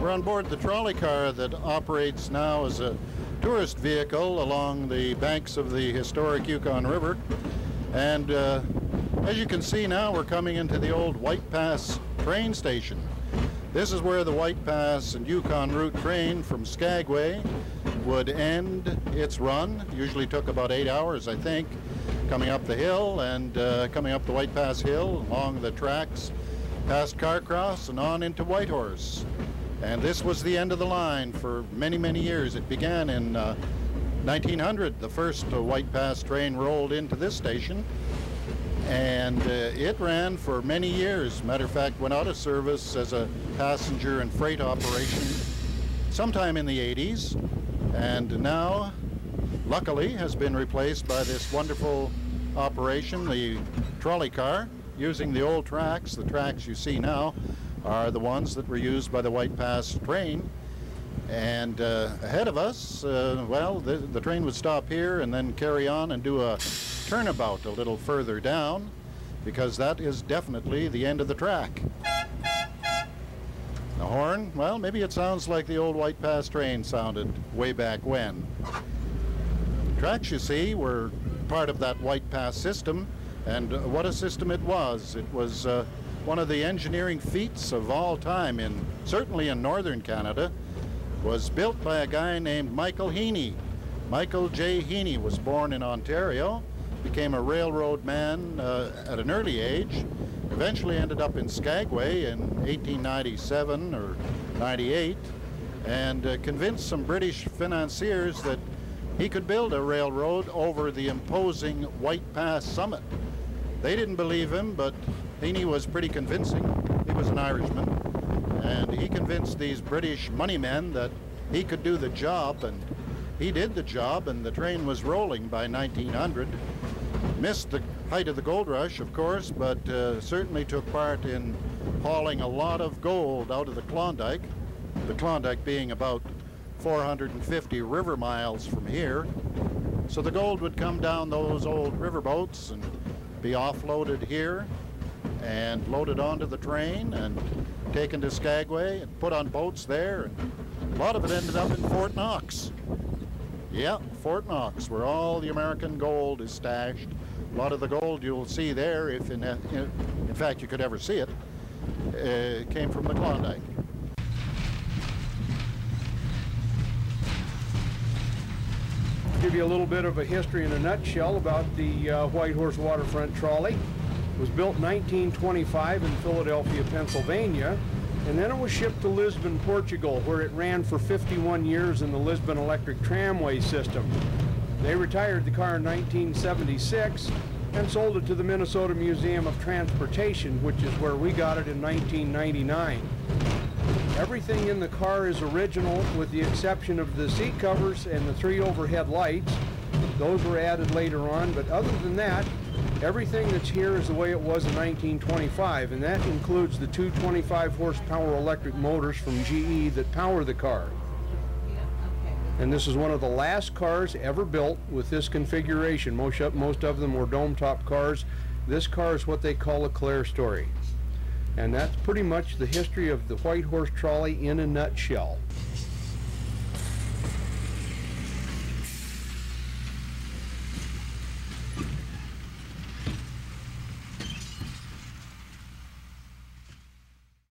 We're on board the trolley car that operates now as a tourist vehicle along the banks of the historic Yukon River. And as you can see now, we're coming into the old White Pass train station. This is where the White Pass and Yukon route train from Skagway would end its run. Usually took about 8 hours, I think, coming up the hill and coming up the White Pass Hill along the tracks, past Carcross and on into Whitehorse. And this was the end of the line for many, many years. It began in 1900. The first White Pass train rolled into this station, and it ran for many years. Matter of fact, went out of service as a passenger and freight operation sometime in the 80s, and now, luckily, has been replaced by this wonderful operation, the trolley car, using the old tracks. The tracks you see now are the ones that were used by the White Pass train. And ahead of us, well, the train would stop here and then carry on and do a turnabout a little further down, because that is definitely the end of the track. The horn, well, maybe it sounds like the old White Pass train sounded way back when. The tracks you see were part of that White Pass system, and what a system it was. It was one of the engineering feats of all time, certainly in northern Canada. Was built by a guy named Michael Heaney. Michael J. Heaney was born in Ontario, became a railroad man at an early age, eventually ended up in Skagway in 1897 or 98, and convinced some British financiers that he could build a railroad over the imposing White Pass summit. They didn't believe him, but Heaney was pretty convincing. He was an Irishman, and he convinced these British moneymen that he could do the job, and he did the job, and the train was rolling by 1900. Missed the height of the gold rush, of course, but certainly took part in hauling a lot of gold out of the Klondike being about 450 river miles from here. So the gold would come down those old river boats and be offloaded here and loaded onto the train and taken to Skagway and put on boats there. And a lot of it ended up in Fort Knox. Yeah, Fort Knox, where all the American gold is stashed. A lot of the gold you'll see there, if in fact you could ever see it, came from the Klondike. Give you a little bit of a history in a nutshell about the Whitehorse Waterfront Trolley. It was built in 1925 in Philadelphia, Pennsylvania, and then it was shipped to Lisbon, Portugal, where it ran for 51 years in the Lisbon Electric Tramway system. They retired the car in 1976 and sold it to the Minnesota Museum of Transportation, which is where we got it in 1999. Everything in the car is original, with the exception of the seat covers and the 3 overhead lights. Those were added later on, but other than that, everything that's here is the way it was in 1925, and that includes the 2 25 horsepower electric motors from GE that power the car. And this is one of the last cars ever built with this configuration. Most of them were dome-top cars. This car is what they call a Claire story. And that's pretty much the history of the Whitehorse Trolley in a nutshell.